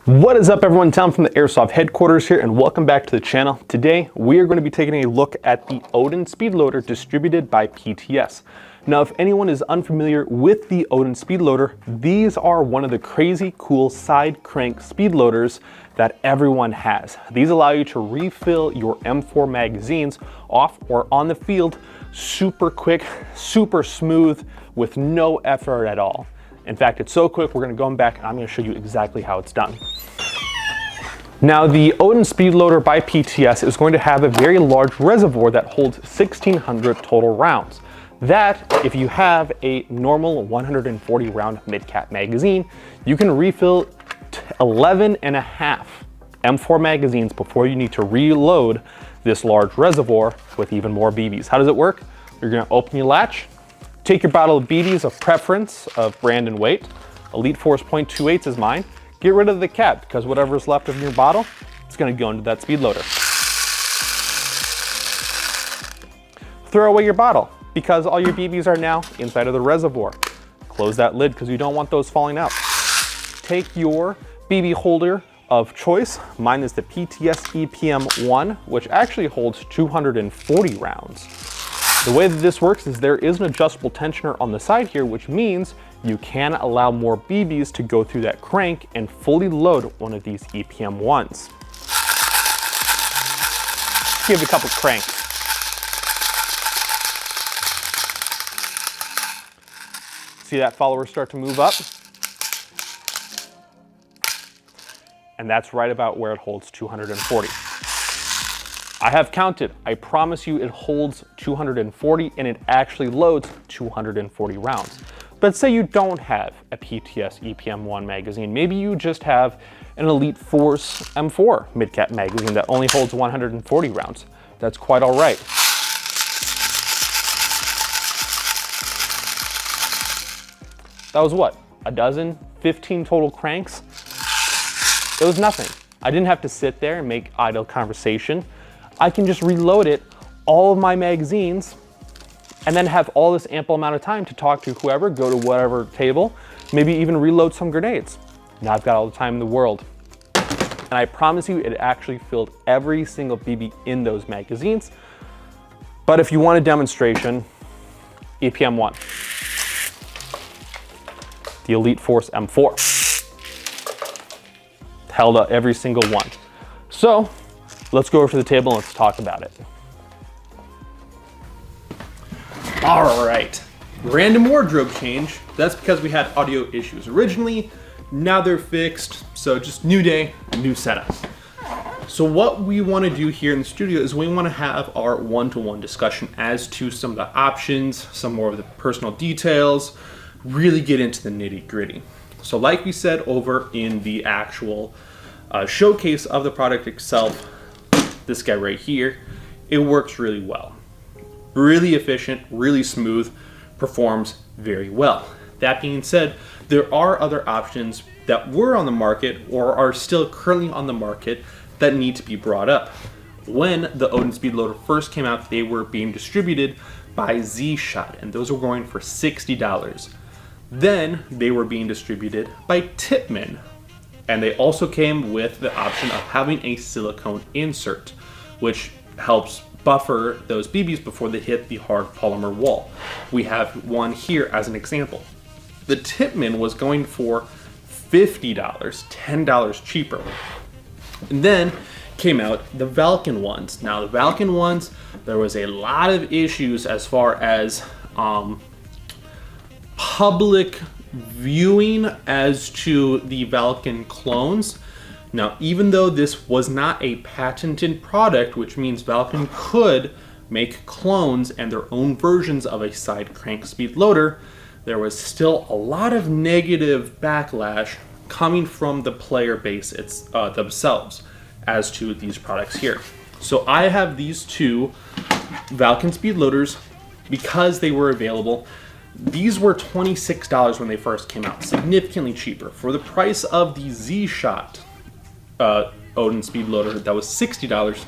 What is up, everyone? Tom from the Airsoft headquarters here, and welcome back to the channel. Today we are going to be taking a look at the Odin Speed Loader distributed by PTS. Now, if anyone is unfamiliar with the Odin Speed Loader, these are one of the crazy cool side crank speed loaders that everyone has. These allow you to refill your M4 magazines off or on the field super quick, super smooth, with no effort at all. In fact, it's so quick, we're gonna go back and I'm gonna show you exactly how it's done. Now, the Odin Speed Loader by PTS is going to have a very large reservoir that holds 1,600 total rounds. That, if you have a normal 140 round mid-cap magazine, you can refill 11 and a half M4 magazines before you need to reload this large reservoir with even more BBs. How does it work? You're gonna open your latch, take your bottle of BBs of preference of brand and weight. Elite Force .28 is mine. Get rid of the cap, because whatever's left of your bottle, it's gonna go into that speed loader. Throw away your bottle, because all your BBs are now inside of the reservoir. Close that lid, because you don't want those falling out. Take your BB holder of choice. Mine is the PTS EPM1, which actually holds 240 rounds. The way that this works is there is an adjustable tensioner on the side here, which means you can allow more BBs to go through that crank and fully load one of these EPM1s. Give it a couple cranks. See that follower start to move up? And that's right about where it holds 240. I have counted. I promise you it holds 240 and it actually loads 240 rounds. But say you don't have a PTS EPM1 magazine. Maybe you just have an Elite Force M4 mid-cap magazine that only holds 140 rounds. That's quite all right. That was what? A dozen? 15 total cranks? It was nothing. I didn't have to sit there and make idle conversation. I can just reload it, all of my magazines, and then have all this ample amount of time to talk to whoever, go to whatever table, maybe even reload some grenades. Now I've got all the time in the world. And I promise you, it actually filled every single BB in those magazines. But if you want a demonstration, EPM1. The Elite Force M4. Held up every single one. So, let's go over to the table and let's talk about it. All right, random wardrobe change. That's because we had audio issues originally. Now they're fixed, so just new day, new setup. So what we want to do here in the studio is we want to have our one-to-one discussion as to some of the options, some more of the personal details, really get into the nitty-gritty. So like we said over in the actual showcase of the product itself, this guy right here, it works really well. Really efficient, really smooth, performs very well. That being said, there are other options that were on the market or are still currently on the market that need to be brought up. When the Odin Speed Loader first came out, they were being distributed by Z-Shot, and those were going for $60. Then they were being distributed by Tipman, and they also came with the option of having a silicone insert, which helps buffer those BBs before they hit the hard polymer wall. We have one here as an example. The Tipman was going for $50, $10 cheaper. And then came out the Valken ones. Now the Valken ones, there was a lot of issues as far as public viewing as to the Valken clones. Now, even though this was not a patented product, which means Valken could make clones and their own versions of a side crank speed loader, there was still a lot of negative backlash coming from the player base themselves as to these products here. So I have these two Valken speed loaders because they were available. These were $26 when they first came out, significantly cheaper. For the price of the Z-Shot Odin Speed Loader that was $60,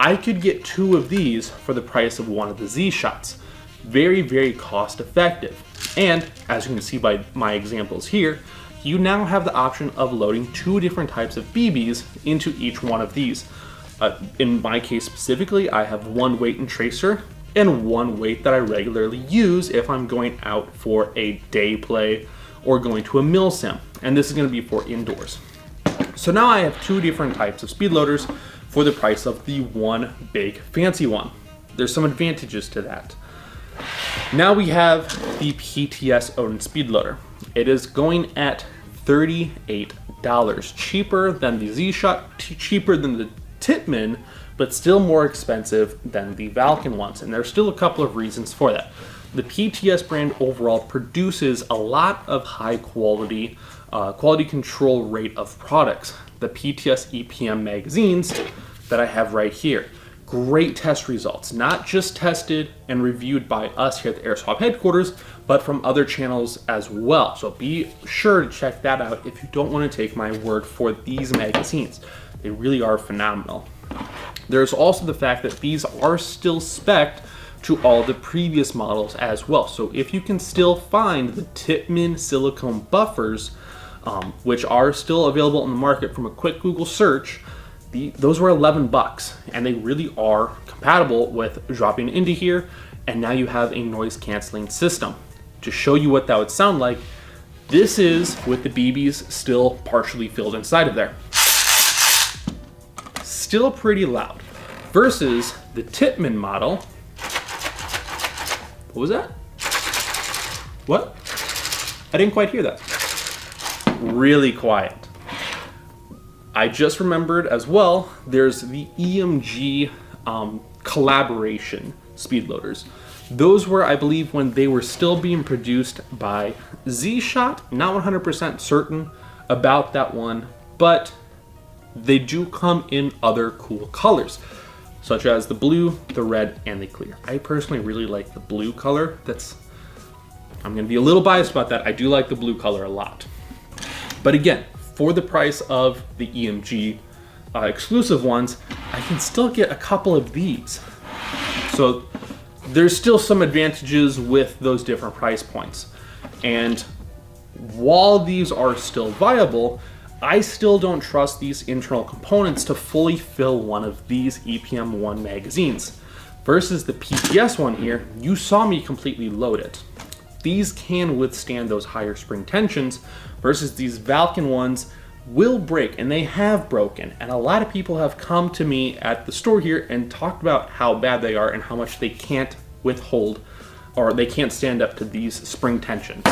I could get two of these for the price of one of the Z-Shots. Very, very cost effective. And as you can see by my examples here, you now have the option of loading 2 different types of BBs into each one of these. In my case specifically, I have 1 weight and tracer and 1 weight that I regularly use if I'm going out for a day play or going to a mill sim. And this is going to be for indoors. So now I have 2 different types of speed loaders for the price of the 1 big fancy one. There's some advantages to that. Now we have the PTS Odin Speed Loader. It is going at $38, cheaper than the Z-Shot, cheaper than the Tippmann, but still more expensive than the Valken ones. And there's still a couple of reasons for that. The PTS brand overall produces a lot of high quality, quality control rate of products. The PTS EPM magazines that I have right here. Great test results, not just tested and reviewed by us here at the Airsoft headquarters, but from other channels as well. So be sure to check that out if you don't want to take my word for these magazines. They really are phenomenal. There's also the fact that these are still spec'd to all the previous models as well. So if you can still find the Tippmann silicone buffers, which are still available in the market from a quick Google search, those were $11, and they really are compatible with dropping into here, and now you have a noise canceling system. To show you what that would sound like, this is with the BBs still partially filled inside of there. Still pretty loud. Versus the Tippmann model. What was that? What? I didn't quite hear that. Really quiet. I just remembered as well, there's the EMG collaboration speed loaders. Those were, I believe, when they were still being produced by Z-Shot. Not 100% certain about that one, but they do come in other cool colors, such as the blue, the red, and the clear. I personally really like the blue color. I'm gonna be a little biased about that. I do like the blue color a lot. But again, for the price of the EMG exclusive ones, I can still get a couple of these. So there's still some advantages with those different price points. And while these are still viable, I still don't trust these internal components to fully fill one of these EPM1 magazines. Versus the PTS one here, you saw me completely load it. These can withstand those higher spring tensions, versus these Valken ones will break, and they have broken. And a lot of people have come to me at the store here and talked about how bad they are and how much they can't withhold, or they can't stand up to these spring tensions.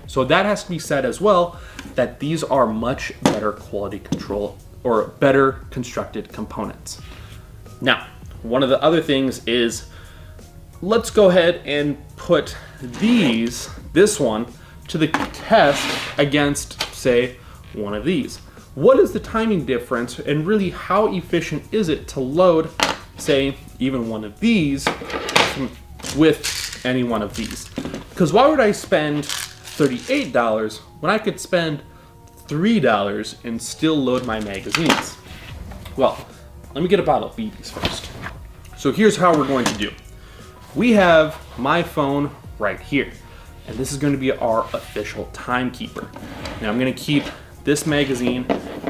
So that has to be said as well, that these are much better quality control or better constructed components. Now, one of the other things is, let's go ahead and put this one to the test against, say, one of these. What is the timing difference, and really how efficient is it to load, say, even one of these with any one of these? Because why would I spend $38 when I could spend $3 and still load my magazines? Well, let me get a bottle of BBs first. So here's how we're going to do. We have my phone right here, and this is going to be our official timekeeper. Now I'm going to keep this magazine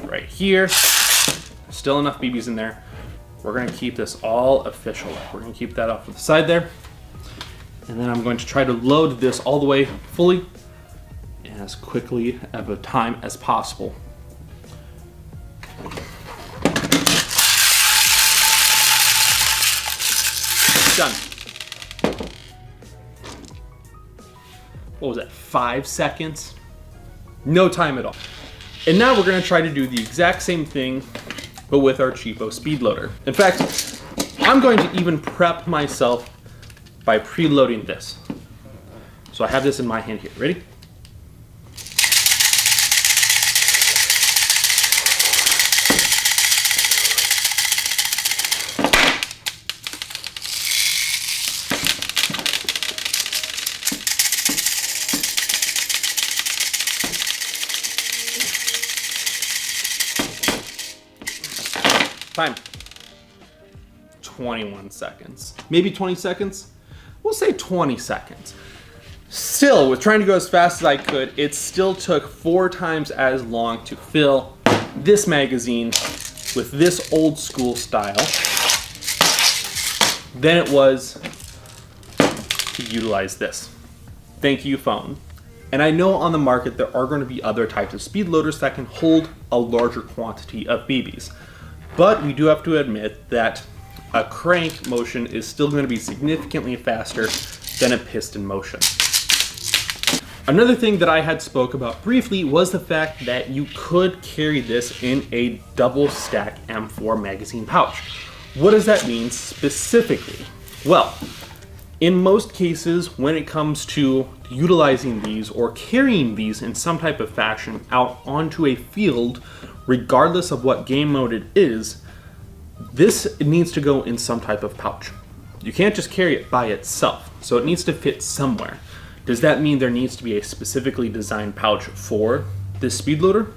right here. Still enough BBs in there. We're going to keep this all official. We're going to keep that off to the side there. And then I'm going to try to load this all the way fully as quickly of a time as possible. Done. What was that, 5 seconds? No time at all. And now we're gonna try to do the exact same thing, but with our cheapo speed loader. In fact, I'm going to even prep myself by preloading this. So I have this in my hand here. Ready? Time. 21 seconds. Maybe 20 seconds? We'll say 20 seconds. Still, with trying to go as fast as I could, it still took 4 times as long to fill this magazine with this old school style than it was to utilize this. Thank you, phone. And I know on the market there are going to be other types of speed loaders that can hold a larger quantity of BBs. But we do have to admit that a crank motion is still going to be significantly faster than a piston motion. Another thing that I had spoke about briefly was the fact that you could carry this in a double stack M4 magazine pouch. What does that mean specifically? Well, in most cases, when it comes to utilizing these or carrying these in some type of fashion out onto a field, regardless of what game mode it is, this needs to go in some type of pouch. You can't just carry it by itself, so it needs to fit somewhere. Does that mean there needs to be a specifically designed pouch for this speed loader?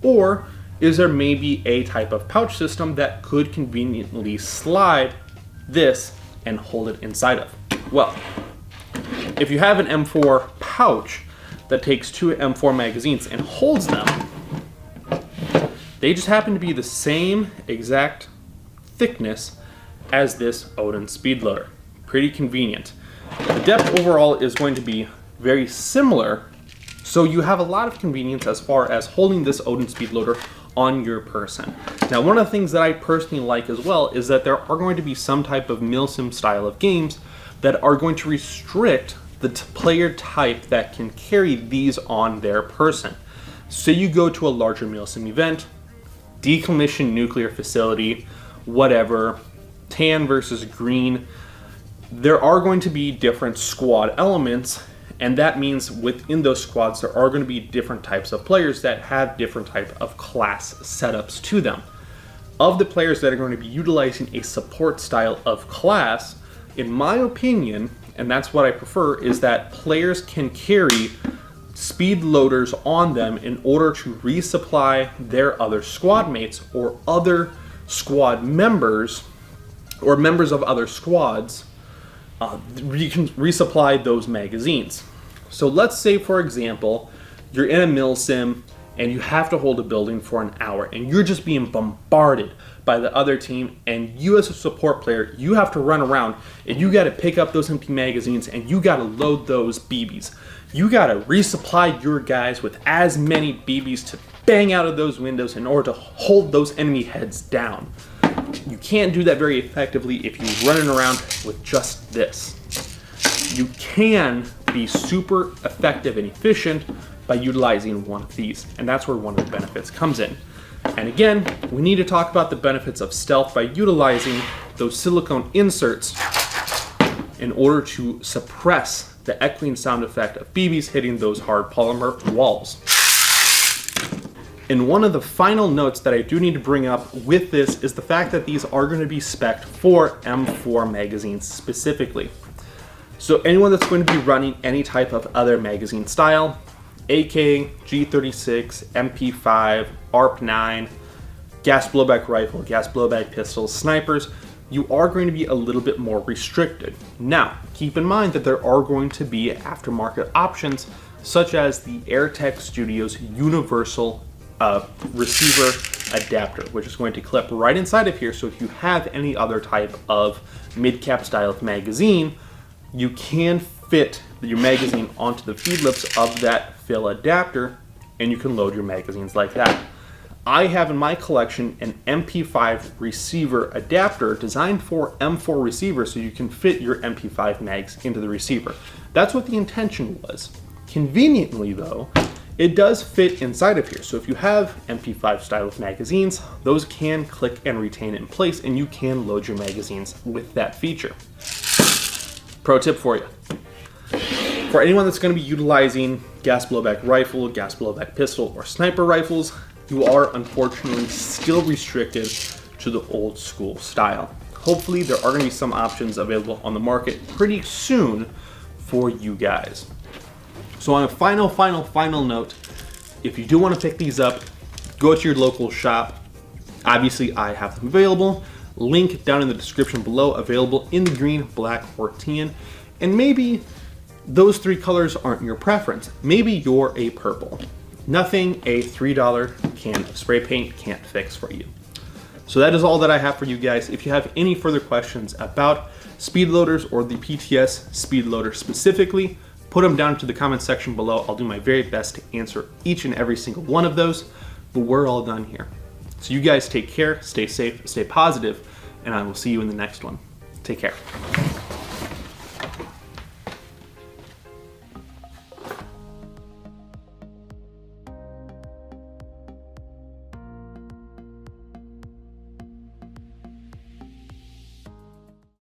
Or is there maybe a type of pouch system that could conveniently slide this and hold it inside of? Well, if you have an M4 pouch that takes 2 M4 magazines and holds them, they just happen to be the same exact thickness as this Odin Speed Loader. Pretty convenient. The depth overall is going to be very similar, so you have a lot of convenience as far as holding this Odin Speed Loader on your person. Now, one of the things that I personally like as well is that there are going to be some type of milsim style of games that are going to restrict the player type that can carry these on their person. So you go to a larger milsim event, decommissioned nuclear facility, whatever, tan versus green, there are going to be different squad elements, and that means within those squads there are going to be different types of players that have different type of class setups to them. Of the players that are going to be utilizing a support style of class, in my opinion, and that's what I prefer, is that players can carry speed loaders on them in order to resupply their other squad mates or other squad members or members of other squads. You can resupply those magazines. So let's say, for example, you're in a milsim and you have to hold a building for an hour and you're just being bombarded by the other team, and you as a support player, you have to run around and you got to pick up those empty magazines and you got to load those BBs. You got to resupply your guys with as many BBs to bang out of those windows in order to hold those enemy heads down. You can't do that very effectively if you're running around with just this. You can be super effective and efficient by utilizing one of these, and that's where one of the benefits comes in. And again, we need to talk about the benefits of stealth by utilizing those silicone inserts in order to suppress the echoing sound effect of BBs hitting those hard polymer walls. And one of the final notes that I do need to bring up with this is the fact that these are going to be spec'd for M4 magazines specifically. So anyone that's going to be running any type of other magazine style, AK, G36, MP5, ARP9, gas blowback rifle, gas blowback pistols, snipers, you are going to be a little bit more restricted. Now, keep in mind that there are going to be aftermarket options such as the AirTech Studios Universal receiver adapter, which is going to clip right inside of here. So if you have any other type of mid-cap style of magazine, you can fit your magazine onto the feed lips of that fill adapter, and you can load your magazines like that. I have in my collection an MP5 receiver adapter designed for M4 receivers, so you can fit your MP5 mags into the receiver. That's what the intention was. Conveniently though, it does fit inside of here. So if you have MP5 style of magazines, those can click and retain in place, and you can load your magazines with that feature. Pro tip for you. For anyone that's going to be utilizing gas blowback rifle, gas blowback pistol, or sniper rifles, you are unfortunately still restricted to the old school style. Hopefully there are going to be some options available on the market pretty soon for you guys. So on a final note, if you do want to pick these up, go to your local shop. Obviously I have them available. Link down in the description below, available in the green, black, or tan. And maybe those 3 colors aren't your preference. Maybe you're a purple. Nothing a $3 can of spray paint can't fix for you. So that is all that I have for you guys. If you have any further questions about speed loaders or the PTS speed loader specifically, put them down to the comment section below. I'll do my very best to answer each and every single one of those, but we're all done here. So you guys take care, stay safe, stay positive, and I will see you in the next one. Take care.